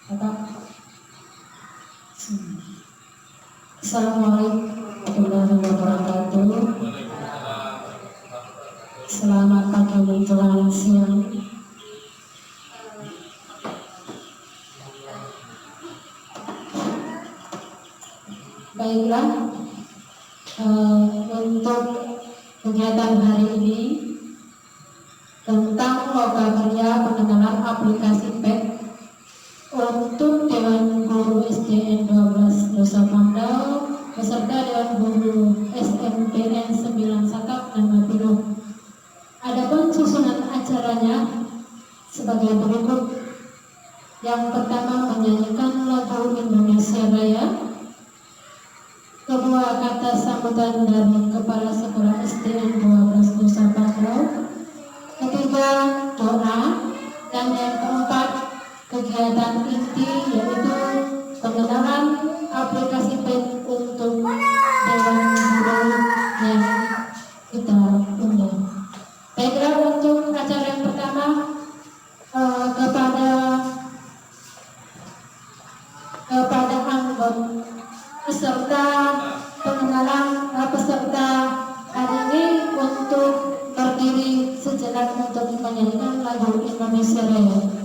Assalamualaikum warahmatullahi wabarakatuh. Selamat pagi menjelang siang. Baiklah, untuk kegiatan hari ini tentang loga karya pengenalan aplikasi PEK untuk Dewan Guru SDN 12 Nusa Pandaw beserta Dewan Guru SMPN 9 Sakap dan Mapilo. Adapun susunan acaranya sebagai berikut. Yang pertama, menyanyikan lagu Indonesia Raya. Kedua, kata sambutan dari Kepala Sekolah SDN 12 Nusa Pandaw. Ketiga, doa. Dan yang keempat, kegiatan inti yaitu pengenalan aplikasi PEK untuk Dewan Guru yang kita undang. Baiklah, untuk acara yang pertama kepada anggota peserta pengenalan peserta hari ini untuk berdiri sejenak untuk menyanyikan lagu Indonesia Raya.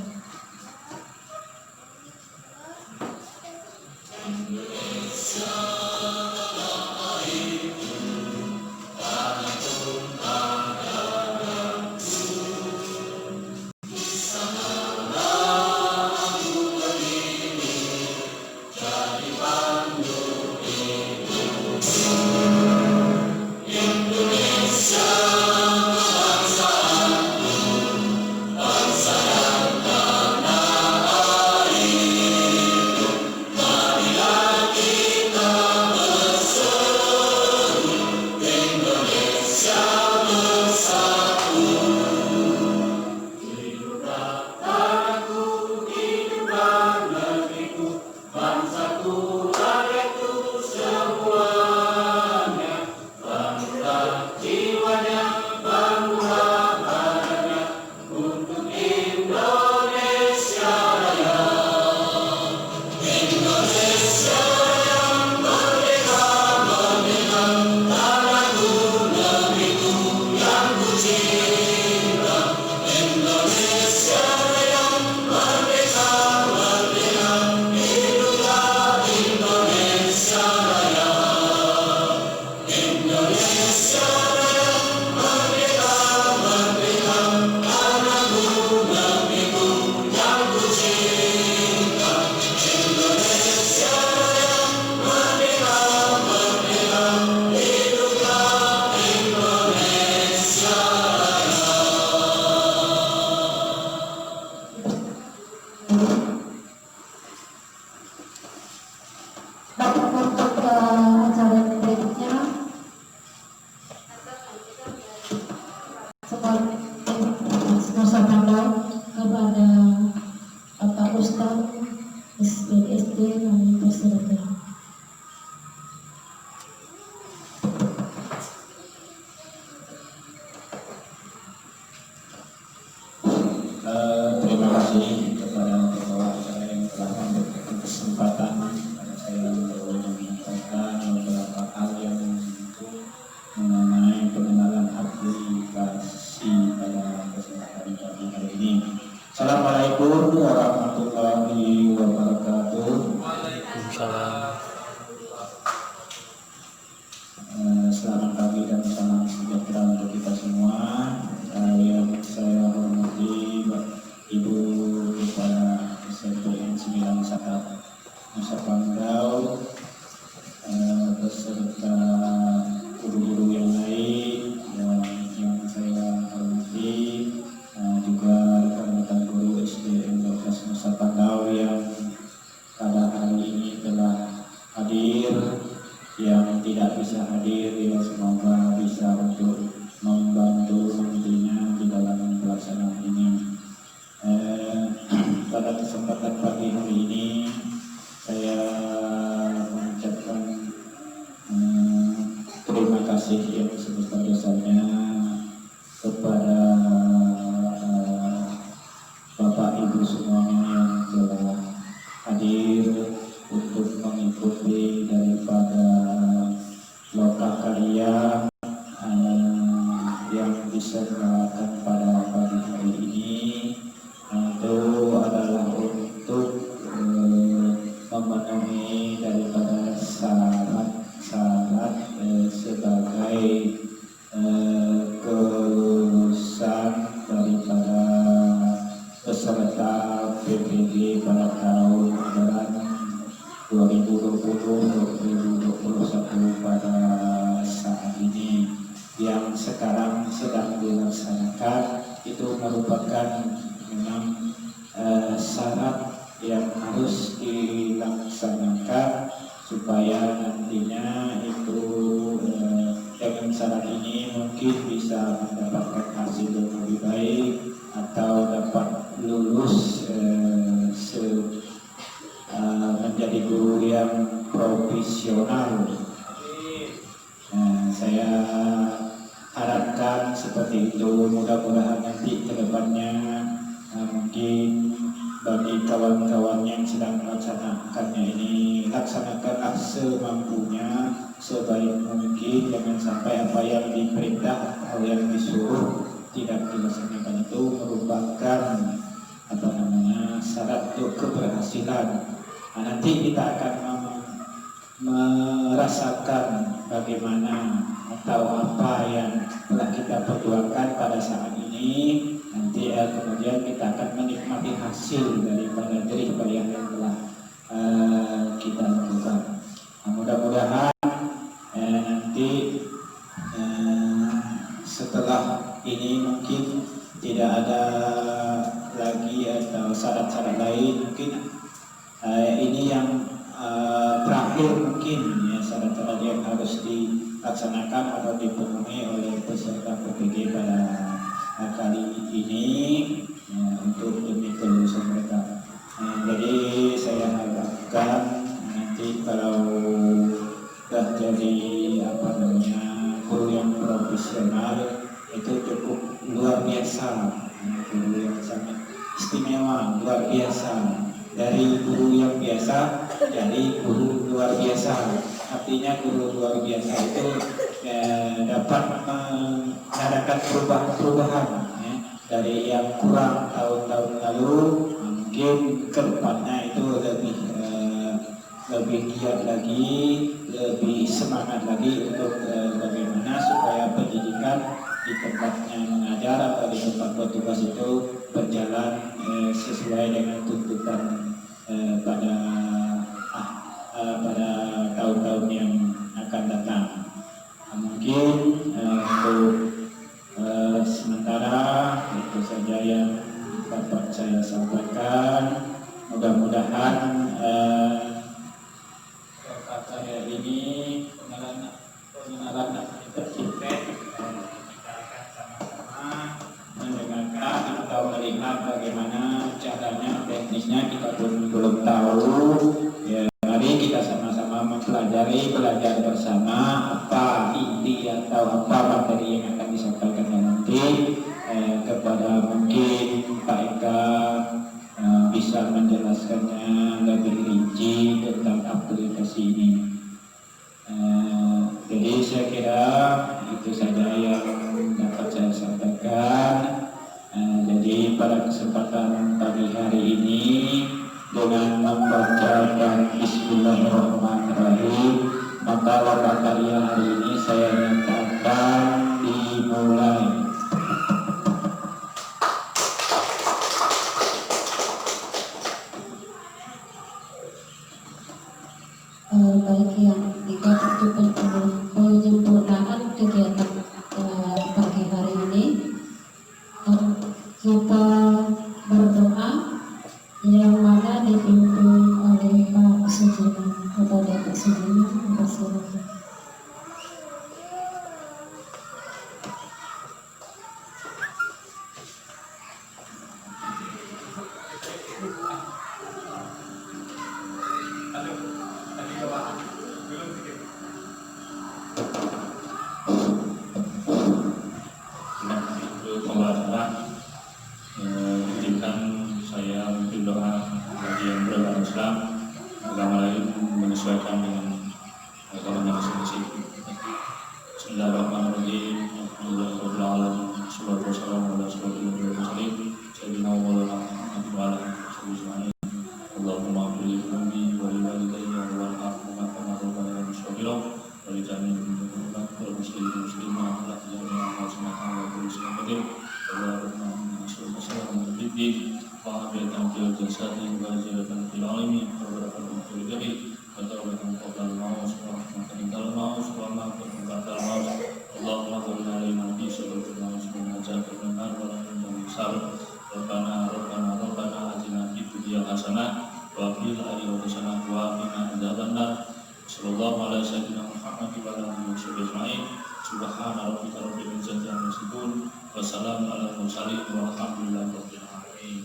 Terima kasih kepada kepala acara yang telah memberikan kesempatan pada saya untuk menyampaikan beberapa hal yang mengenai pengenalan aplikasi pada kesempatan pagi hari ini. Assalamualaikum warahmatullahi wabarakatuh. Waalaikumsalam. Selamat pagi dan salam sejahtera untuk kita semua. Yang saya hormati Ibu Kepala SMPN 9 Sakap Nusa Pandaw, beserta guru-guru yang lain yang saya hormati, juga rekan-rekan guru SDN 12 Nusa Pandaw yang pada hari ini telah hadir, yang tidak bisa hadir ya semoga bisa untuk membantu nantinya di dalam pelaksanaan ini. Pada kesempatan pagi hari ini saya mengucapkan terima kasih yang sebesar-besarnya kepada Bapak Ibu semuanya yang telah PPG pada tahun ajaran 2020-2021 pada saat ini yang sekarang sedang dilaksanakan itu merupakan memang syarat yang harus dilaksanakan supaya nantinya itu dengan syarat ini mungkin bisa mendapatkan hasil yang lebih baik atau dapat lulus menjadi guru yang profesional. Saya harapkan seperti itu. Mudah-mudahan nanti ke depannya mungkin bagi kawan-kawan yang sedang melaksanakannya ini, laksanakanlah semampunya, sebaik mungkin. Jangan sampai apa yang diperintah atau yang disuruh tidak dilaksanakan itu merupakan syarat untuk keberhasilan. Nanti kita akan merasakan bagaimana atau apa yang telah kita perjuangkan pada saat ini. Nanti kemudian kita akan menikmati hasil daripada jerih payah yang telah kita lakukan. Mudah-mudahan nanti setelah ini mungkin tidak ada lagi atau syarat-syarat lain. Mungkin ini yang terakhir mungkin ya, syarat-syarat yang harus dilaksanakan atau dipenuhi oleh peserta PPG pada kali ini ya, untuk demi kelulusan mereka. Jadi saya harapkan nanti kalau sudah jadi guru yang profesional itu cukup luar biasa, guru yang sangat istimewa, luar biasa. Dari guru yang biasa jadi guru luar biasa. Artinya guru luar biasa itu dapat mengadakan perubahan ya, dari yang kurang tahun-tahun lalu, mungkin ke depannya itu lebih giat lagi, lebih semangat lagi untuk bagaimana supaya pendidikan di tempatnya mengajar atau di tempat bertugas itu berjalan sesuai dengan tuntutan pada tahun-tahun yang akan datang. Mungkin untuk sementara itu saja yang dapat saya sampaikan. Mudah-mudahan saya ini pengenalan tercipta, kita akan sama-sama mendengarkan atau melihat bagaimana caranya, teknisnya kita pun belum tahu ya. Mari kita sama-sama belajar bersama apa inti atau apa materi yang akan disampaikan nanti kepada mungkin Pak Eka bisa menjelaskannya lebih rinci tentang aplikasi ini. Jadi saya kira itu saja yang dapat saya sampaikan. Jadi pada kesempatan pagi hari ini dengan membacakan Bismillahirrahmanirrahim, maka lomba karya hari ini saya nyatakan dimulai. Baik yang dikatakan penyempurnaan kegiatan pagi hari ini, kita berdoa yang mana dipimpin oleh Pak Sujina kepada Pak Sujina. Izinkan saya memimpin doa bagi yang beragama Islam, agama lain menyesuaikan dengan agama masing-masing. Bismillahirrahmanirrahim. Alhamdulillahirabbil alamin. Wassalatu wassalamu ala asyrofil mursalin sayyidina wa maulana Muhammadin wa ala alihi wasallam. Allahumma ighfir li dzunubi wa li walidayya warhamhuma kama rabbayani shaghira wa li jami'il muslimin wal muslimat la taj'alna ma'asiyatan wa kulli shay'in qadir. Allahumma وصحبه وسلم بالدين وعافية في الجسد وزيادة في العلم وبركة في الجبل وتوبة قبل الموت ورحمة عند الموت ومغفرة بعد الموت اللهم اغفر لنا في سبب الموت ونجاة من النار ورحمة من الشر ربنا آتنا في الدنيا حسنة وفي الآخرة حسنة وقنا عذاب النار صلى الله على سيدنا محمد وعلى آله وصحبه أجمعين سبحان ربك رب العزة عما يصفون وسلام على المرسلين والحمد لله رب العالمين.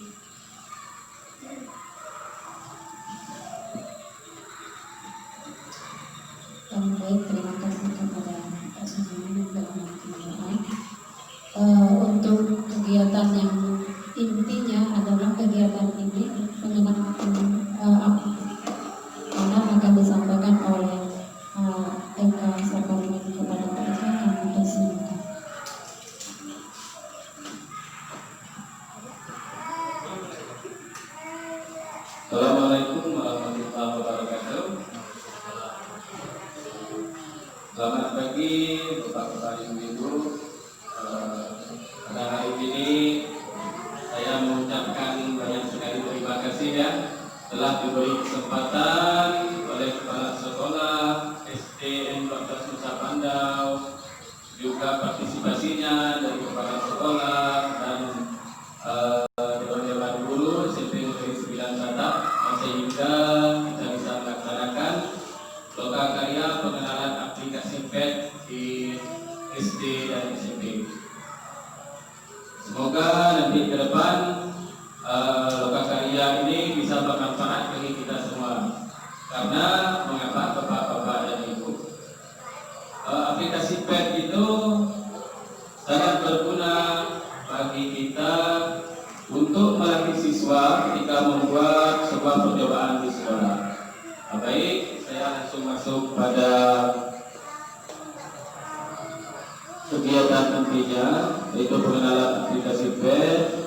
Baik, terima kasih kepada Pak Sujiman untuk menyampaikan. Untuk kegiatan yang intinya adalah kegiatan ini pengenaan akan disampaikan oleh MK Saparmen kepada mereka yang dipersilakan. Assalamualaikum warahmatullahi wabarakatuh. Selamat pagi Bapak-Bapak Ibu-Ibu. Pada hari ini saya mengucapkan banyak sekali terima kasih ya telah diberi kesempatan oleh kepala sekolah SDN 12 Nusa Pandau, juga partisipasinya dari kepala sekolah dan dewan guru SMP Negeri 9 Batak, sehingga kita bisa melaksanakan loka karya pengenalan aplikasi PET di SD dan SMP. Semoga nanti ke depan loka karya ini bisa bermanfaat bagi kita semua. Karena mengapa Bapak-Bapak dan Ibu, aplikasi PET itu sangat berguna bagi kita untuk melatih siswa ketika membuat sebuah percobaan di sekolah. Baik, saya langsung masuk pada kegiatan intinya, yaitu pengenalan aplikasi PET.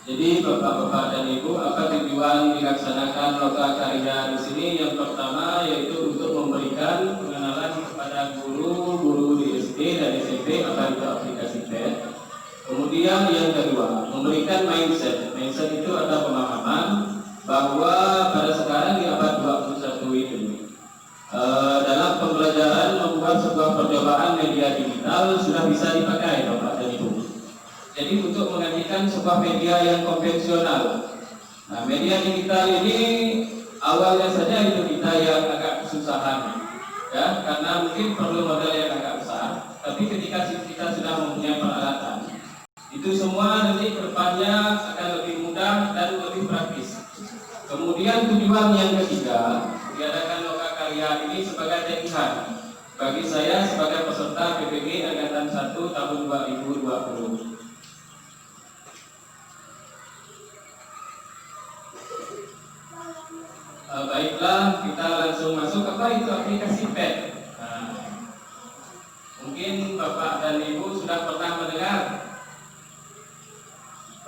Jadi Bapak-bapak dan Ibu, apa tujuan dilaksanakan loka karya di sini? Yang pertama yaitu untuk memberikan pengenalan kepada guru-guru di SD dan SMP apa itu aplikasi PET. Kemudian yang kedua, memberikan mindset. Mindset itu adalah pemahaman bahwa pada sekarang di abad 21 ini dalam pembelajaran membuat sebuah percobaan media digital sudah bisa dipakai Bapak dan Ibu. Jadi untuk menggantikan sebuah media yang konvensional. Nah, media digital ini awalnya saja itu kita yang agak kesusahan, ya, karena mungkin perlu modal yang agak besar. Tapi ketika kita sudah mempunyai peralatan, itu semua nanti kedepannya akan lebih mudah dan lebih praktis. Kemudian tujuan yang ketiga, diadakan loka karya ini sebagai latihan bagi saya sebagai peserta PPG Angkatan 1 tahun 2020. Baiklah, kita langsung masuk. Apa itu aplikasi PET? Nah, mungkin Bapak dan Ibu sudah pernah mendengar.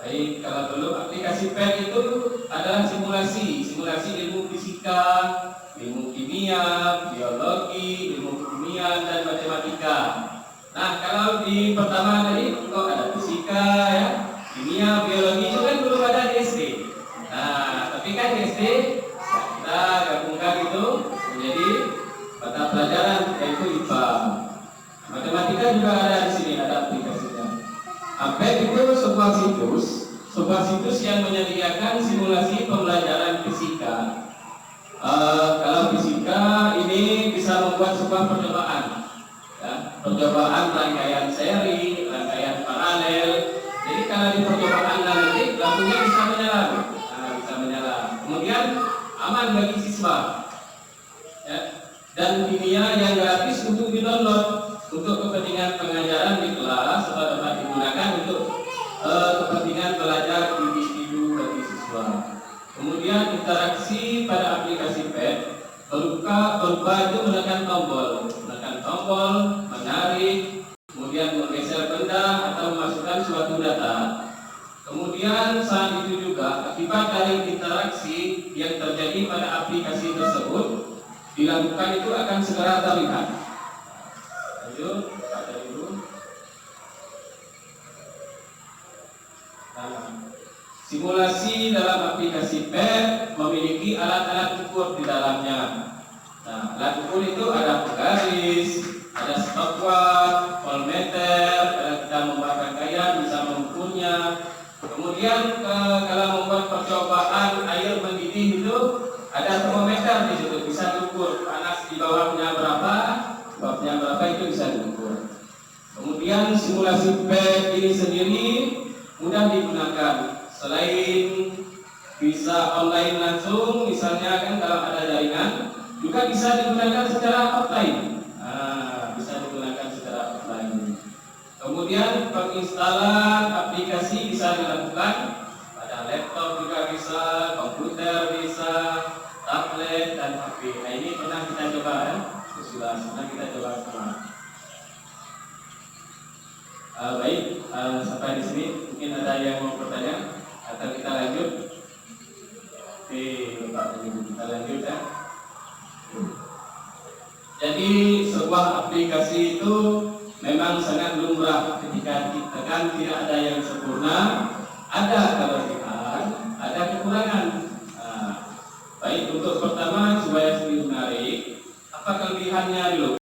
Baik, kalau belum, aplikasi PET itu adalah simulasi ilmu fisika, ilmu kimia, biologi, ilmu kimia dan matematika. Nah, kalau di pertama tadi kok ada fisika ya, kimia, biologi itu kan belum ada di SD. Nah, tapi kan di SD kita gabungkan itu menjadi mata pelajaran yaitu IPA. Matematika juga ada di sini, ada aplikasinya. PET itu sebuah situs yang menyediakan simulasi pembelajaran fisika. Kalau fisika ini bisa membuat sebuah percobaan, ya, percobaan rangkaian seri, rangkaian paralel. Jadi kalau di percobaan nanti lampunya bisa menyala, bisa menyala. Kemudian aman bagi siswa, ya. Dan kimia yang gratis untuk di-download untuk kepentingan pengajaran di kelas atau dapat digunakan untuk kepentingan belajar individu bagi siswa. Kemudian interaksi pada aplikasi PET berupa itu menekan tombol, menarik, kemudian menggeser benda atau memasukkan suatu data. Kemudian saat itu juga akibat dari interaksi yang terjadi pada aplikasi tersebut dilakukan itu akan segera terlihat. Lanjut, ada dulu. Simulasi dalam aplikasi PET memiliki alat-alat ukur di dalamnya. Nah, alat ukur itu ada penggaris, ada stopwatch, voltmeter, kita membuat rangkaian bisa mengukurnya. Kemudian kalau membuat percobaan air mendidih itu ada termometer di situ, bisa diukur panas di bawahnya berapa, bawahnya berapa itu bisa diukur. Kemudian simulasi PET ini sendiri mudah digunakan. Selain bisa online langsung, misalnya kan kalau ada jaringan, juga bisa digunakan secara offline. Bisa digunakan secara offline. Kemudian penginstalan aplikasi bisa dilakukan pada laptop juga bisa, komputer bisa, tablet dan HP. Nah, ini pernah kita coba ya, sudah pernah kita coba semua. Baik, sampai di sini mungkin ada yang mau bertanya atau kita lanjut? Oke, Pak, kita lanjut ya. Jadi sebuah aplikasi itu memang sangat lumrah ketika ditekan, tidak ada yang sempurna, ada kelebihan, ada kekurangan. Baik, untuk pertama supaya lebih menarik, apa kelebihannya dulu?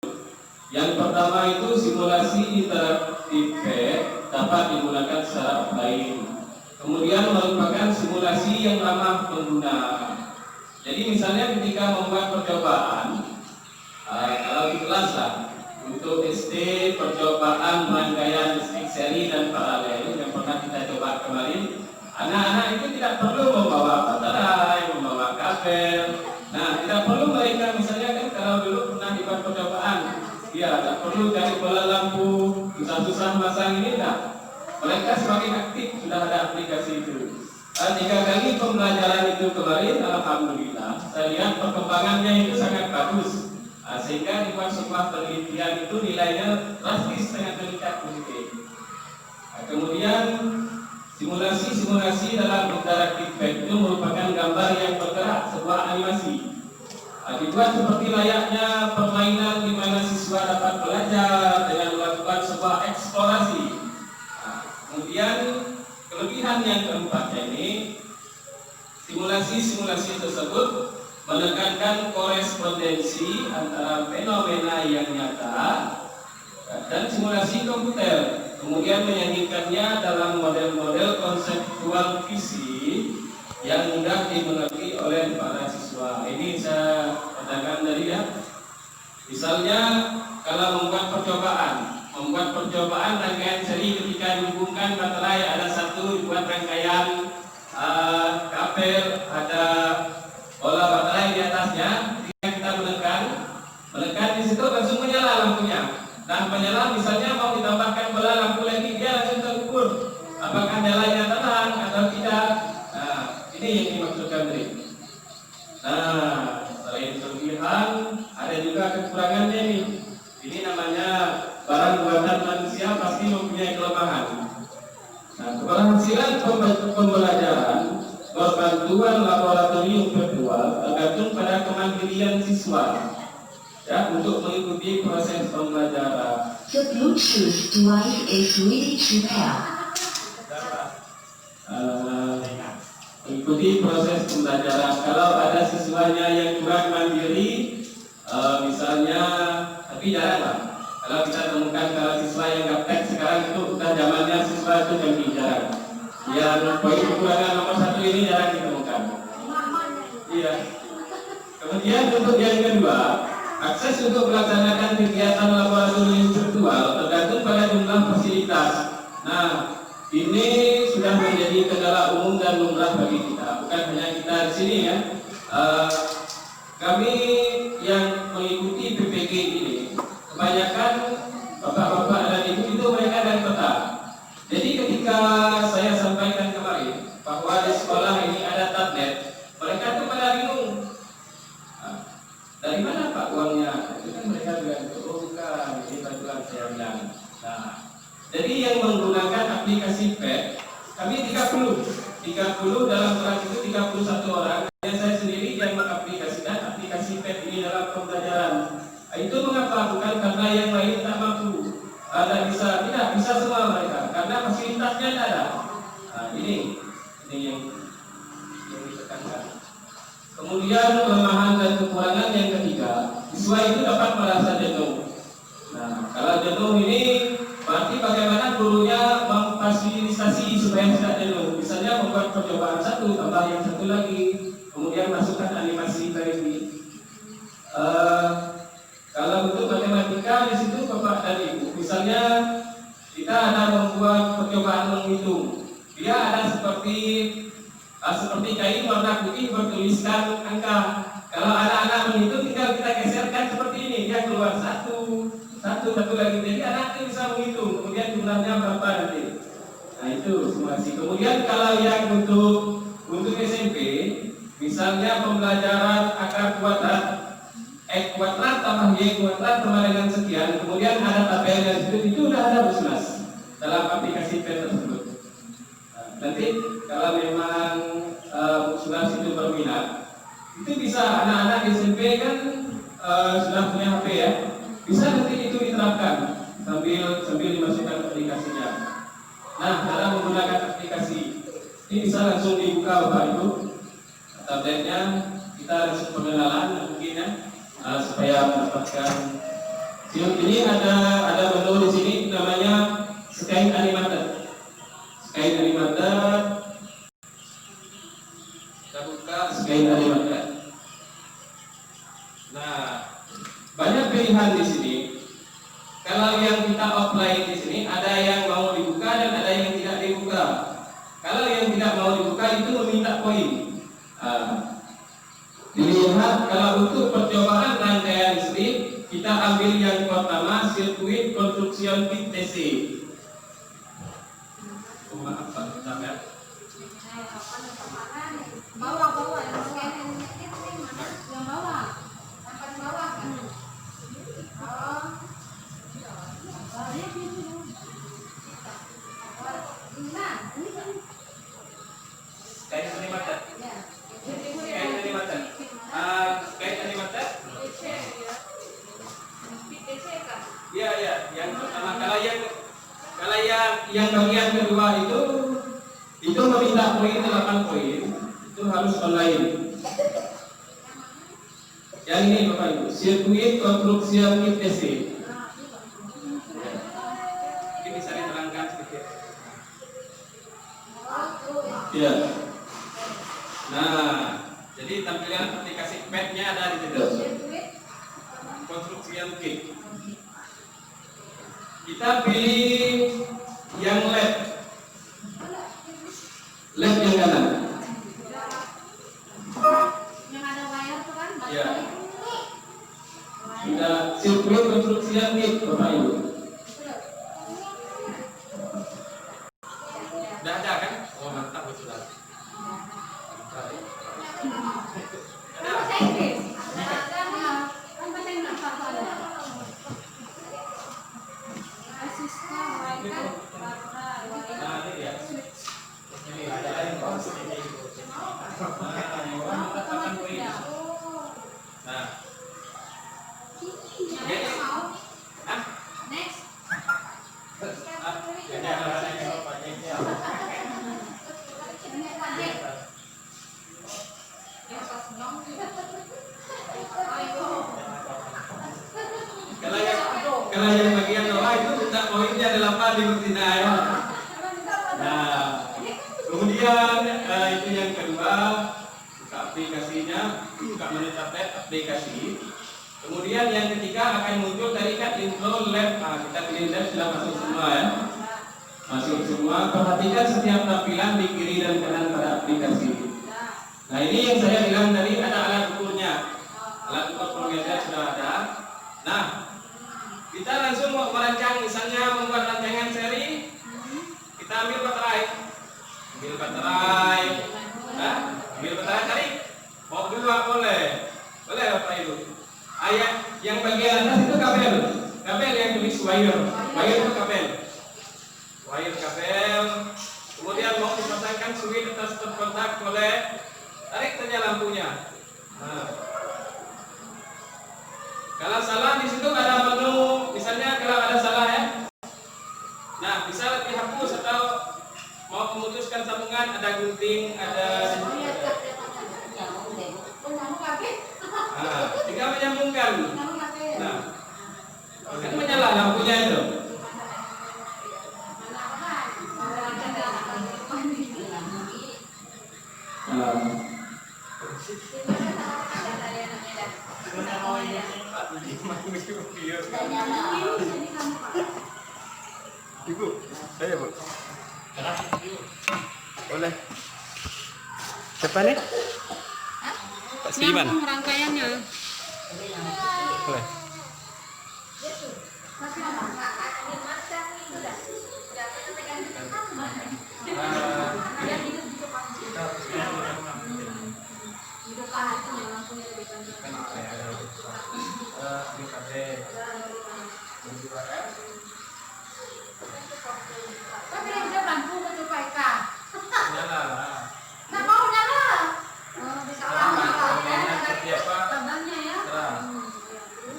Yang pertama itu simulasi interaktif dapat digunakan secara offline. Kemudian merupakan simulasi yang ramah pengguna. Jadi misalnya ketika membuat percobaan, kalau di kelas lah, untuk SD percobaan rangkaian listrik seri dan paralel yang pernah kita coba kemarin, anak-anak itu tidak perlu membawa baterai, membawa kabel. Nah, tidak perlu mereka misalnya kan kalau dulu pernah dibuat percobaan, ya tidak perlu cari bola lampu, susah-susah masang ini enggak. Mereka semakin aktif, sudah ada aplikasi itu. 3 kali pembelajaran itu kemarin, alhamdulillah, saya lihat perkembangannya itu sangat bagus. Sehingga dibuat sebuah penelitian itu nilainya drastis sangat meningkat positif. Kemudian simulasi dalam interaktif PET itu merupakan gambar yang bergerak, sebuah animasi. Dibuat seperti layaknya permainan di mana siswa dapat belajar dengan melakukan sebuah eksplorasi. Kemudian kelebihan yang keempatnya ini, simulasi tersebut menekankan korespondensi antara fenomena yang nyata dan simulasi komputer, kemudian menyanyikannya dalam model-model konseptual visi yang mudah dimengerti oleh para siswa. Ini saya katakan tadi ya. Misalnya kalau membuat percobaan rangkaian seri ketika dihubungkan baterai ada satu, dibuat rangkaian kabel, ada bola baterai di atasnya. Ketika kita menekan di situ langsung menyala lampunya. Nah, menyala misalnya mau ditambahkan bola lampu lagi, dia langsung terukur apakah nyalanya terang atau tidak. Nah, ini yang dimaksudkan tadi. Nah, selain kelebihan, ada juga kekurangannya nih. Ini namanya barang buatan manusia pasti mempunyai kelemahan. Nah, keberhasilan pembelajaran berbantuan laboratorium virtual tergantung pada kemandirian siswa ya untuk mengikuti proses pembelajaran. The Bluetooth device is ready to pair. Ikuti proses pembelajaran. Kalau ada siswanya yang kurang mandiri, misalnya, tapi jarang lah. Kalau kita temukan kalau siswa yang gaptek sekarang itu udah zamannya siswa itu canggih, jarang. Ya, poin kekurangan nomor 1 ini jarang ditemukan. Iya. Kemudian untuk yang kedua, akses untuk melaksanakan kegiatan laboratorium virtual tergantung pada jumlah fasilitas. Nah, ini sudah menjadi kendala umum dan lumrah bagi kita, bukan hanya kita di sini ya. Kami yang mengikuti PPG ini, kebanyakan bapak-bapak dan ibu itu mereka dari kota. Jadi ketika saya sampaikan kemarin bahwa di sekolah ini ada tablet, mereka tuh pada bingung. Dari mana Pak uangnya? Itu kan mereka bilang, oh bukan, ini bantuan saya bilang. Nah, jadi yang menggunakan aplikasi PET kami 30 dalam kelas itu 31 orang. Dan saya sendiri yang mengaplikasikan aplikasi PET ini dalam pembelajaran. Itu mengapa? Bukan karena yang lain tak mampu, tidak bisa semua mereka, karena fasilitasnya tidak ada. Nah, ini yang ditekankan. Kemudian kelemahan dan kekurangan yang ketiga, siswa itu dapat merasa jenuh. Nah, kalau jenuh ini berarti bagaimana gurunya memfasilitasi supaya tidak jenuh. Misalnya membuat percobaan satu, tambah yang satu lagi, kemudian masukkan animasi tadi. Kalau untuk matematika di situ Bapak dan Ibu, misalnya kita ada membuat percobaan menghitung. Dia ada seperti kain warna putih bertuliskan angka. Kalau anak-anak menghitung tinggal kita geserkan seperti ini, dia keluar satu lagi. Jadi anak itu bisa menghitung. Kemudian jumlahnya berapa nanti. Nah itu simulasi. Kemudian kalau yang untuk SMP, misalnya pembelajaran akar kuadrat, X kuadrat tambah Y kuadrat sama dengan sekian, kemudian ada tabelnya itu sudah ada jelas dalam aplikasi PET tersebut. Nanti kalau memang sudah situ berminat, itu bisa anak-anak di SMP kan sudah punya HP ya, bisa nanti itu diterapkan sambil dimasukkan aplikasinya. Nah, dalam menggunakan aplikasi ini bisa langsung dibuka Bapak Ibu tabletnya, kita langsung pengenalan mungkin ya. Supaya mendapatkan ini ada menu di sini namanya Skype Animator. Kita buka Skype Animator. Nah, banyak pilihan di sini. Kalau yang kita offline di sini ada yang mau dibuka dan ada yang tidak dibuka. Kalau yang tidak mau dibuka itu meminta poin. Dilihat kalau untuk percobaan rangkaian strip, kita ambil yang pertama sirkuit construction kit TC. Maaf Pak, sampai bawah yang scan itu mana? Yang bawah, sampai bawah kan? Kayak animator. Kayak animator. Iya, yang pertama. Kalau yang bagian kedua itu meminta poin 8 poin, itu harus online. Yang ini Bapak Ibu, sirkuit construction kit TC. Ini bisa diterangkan sedikit. Iya. Nah, jadi tampilan aplikasi PET-nya ada di situ. Construction kit. Kita pilih yang lab yang kanan. Yang ada wire tuh kan? Ya. Sudah sirkuit construction kit Bapak Ibu. Sudah ada kan? Oh mantap sudah. Bahasa Inggris. Kan bahasa Inggris apa ada? Asisten, writer, Nah ini ya. Ini ada yang Nah, jadi, next. jadi ada Kalau yang bagian bawah itu minta poinnya 8 di betina ya. Nah, kemudian itu yang kedua, buka aplikasinya, buka menu tablet aplikasi. Kemudian yang ketiga akan muncul tadi kan info lab. Nah, kita pilih lab sudah masuk semua ya. Masuk semua. Perhatikan setiap tampilan di kiri dan kanan pada aplikasi. Nah ini yang saya bilang tadi ada alat ukurnya. Alat ukur pengecer sudah ada. Nah, kita langsung mau merancang, misalnya membuat rancangan seri, kita ambil baterai, ambil baterai tarik, mau dua boleh Bapak Ibu. Yang bagian atas itu kabel yang tulis wire itu kabel, kemudian mau switch atau stop kontak boleh tarik saja lampunya. Nah. Kalau salah di situ ada menu, misalnya kalau ada salah ya. Nah, bisa dihapus atau mau memutuskan sambungan, ada gunting, ada tinggal menyambungkan. Nah, kan menyala lampunya itu. Ibu, saya bu. Boleh. Siapa nih? Pak Sudiman. Rangkaiannya. Boleh.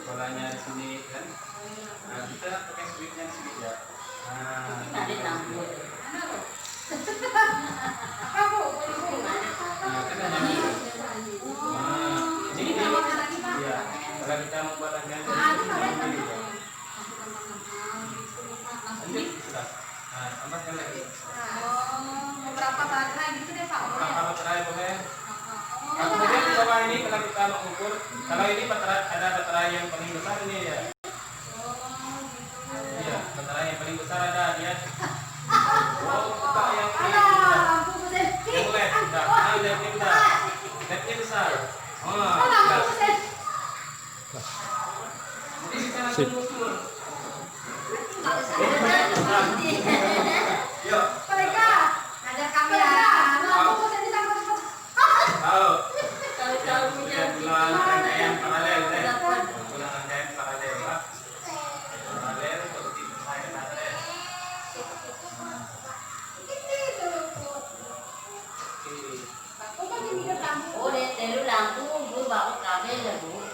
Bolanya di sini kan. Nah, kita pakai switchnya di sini ya. Nah, ini ya. Kalau kita membuat rangkaian lanjut sudah. Nah, tambahkan lagi. Beberapa baterai gitu deh Pak. Berapa baterai boleh? Nah, kemudian di bawah ini kalau kita mengukur, kalau ini baterai, ada baterai yang paling besar ini ya. Iya, baterai yang paling besar ada dia. Oh, kita yang ini yang LED, tidak. Nah, LED-nya tidak. LED-nya besar. Oh, jelas. Jadi kita langsung ukur. Yuk. Ada kamera. Tahu. Kemudian ulang rangkaian paralel deh. Ulang rangkaian paralel Pak. Paralel seperti saya paralel. Oh, dari lampu, Bu, bawa kabel ya, Bu.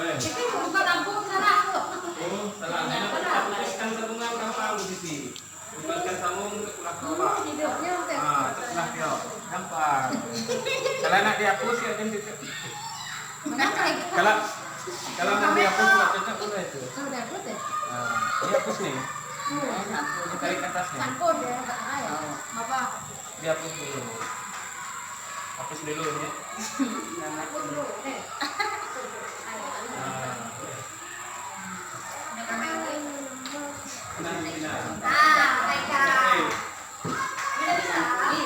Itu buka lampu sana tuh. Oh, salah. Putuskan sambungan gampang di sini. Putuskan sambung ke tulang bawah. Videonya udah. Ah, setelah video gampang. Kalau nak dihapus ya nanti. Kalau nak dihapus nggak cocok boleh itu. Udah hapus ya? Nah, dihapus nih. Tarik ke atasnya. Campur ya, enggak ya. Bapak. Dihapus dulu. Hapus dulu ya. Hapus dulu.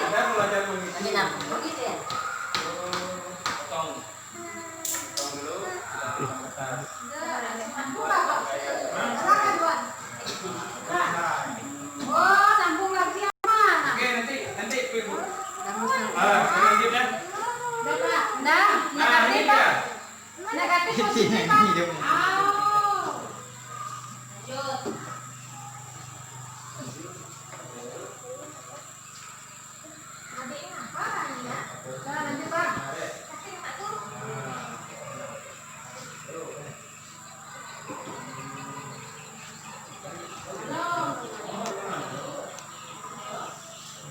Ada belajar begitu. Ini lampu begitu ya. Potong dulu. Atas. Oh, sambung lagi mana? Oke, nanti ibu. Selanjutnya. Udah, Pak. Nah, Nah, ini dia. negatif positif, Pak. Oh. Lanjut. Adiknya apa ya? Nah, lanjut, Pak.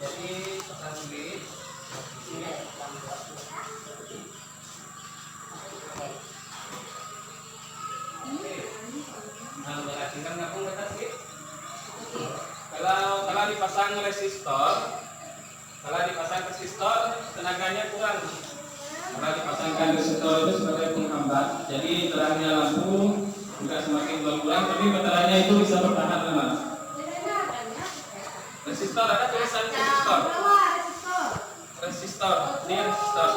Jadi pasang switch. Nah, tinggal ngapung batas gitu. Kalau dipasang resistor, tenaganya kurang. Kalau dipasangkan resistor itu sebagai penghambat, jadi terangnya lampu juga semakin berkurang, tapi baterainya itu bisa bertahan lama. Resistor ada tulisan resistor. Resistor, ini resistor.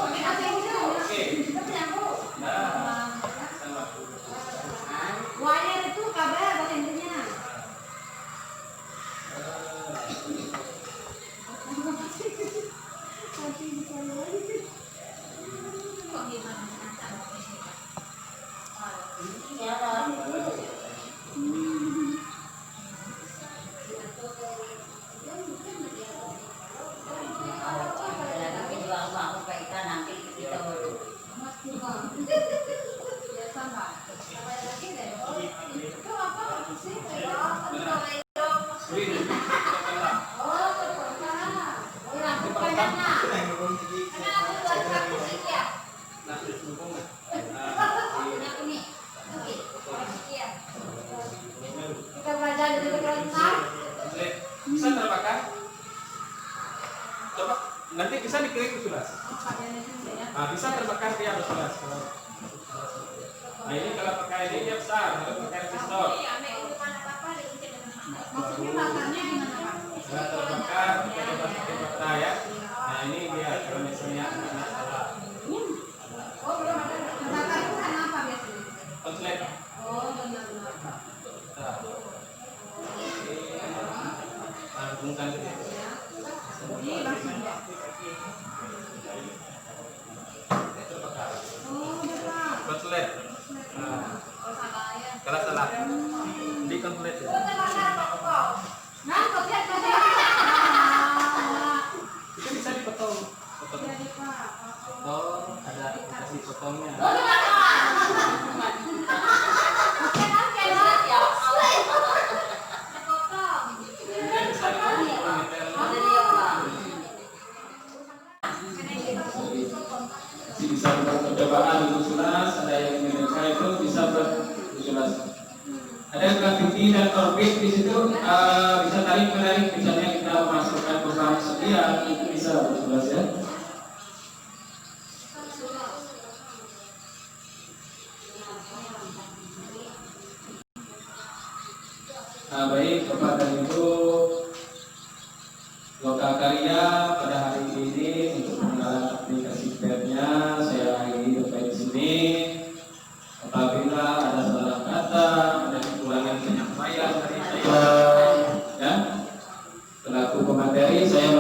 Oke. Nah, sama. Wire itu kabel bahasa intinya. Ini ya, terbakar? Coba nanti bisa diklik ke Sulas. Nah, bisa terbakar dia harus Sulas. Nah ini kalau pakai ini dia besar, kalau pakai resistor. Maksudnya bakarnya gimana Pak? Nah, terbakar pakai baterai ya. Nah ini dia kalau misalnya salah. Oh belum ada. Bakar itu karena apa biasanya? Konslet. Oh benar-benar. Nah, bungkan dulu. Ini langsung. Oh benar. Konslet. Nah, Oh salah ya. kalau salah di konslet ya. Nah, kopian tadi. Itu bisa dipotong. Potong. Jadi Pak. Oh, ada aplikasi potongnya. Bisa dipotong bisa buat percobaan untuk Sulas, ada yang mereka itu bisa buat Sulas. Ada gravity dan orbit di situ bisa tarik menarik, misalnya kita masukkan program sekian itu bisa Sulas ya. Nah, baik kepada itu Lokal Karya pada hari ini untuk pengenalan aplikasi webnya saya akhiri sampai di sini. Apabila ada salah kata, ada kekurangan penyampaian dari saya, ya, selaku pemateri saya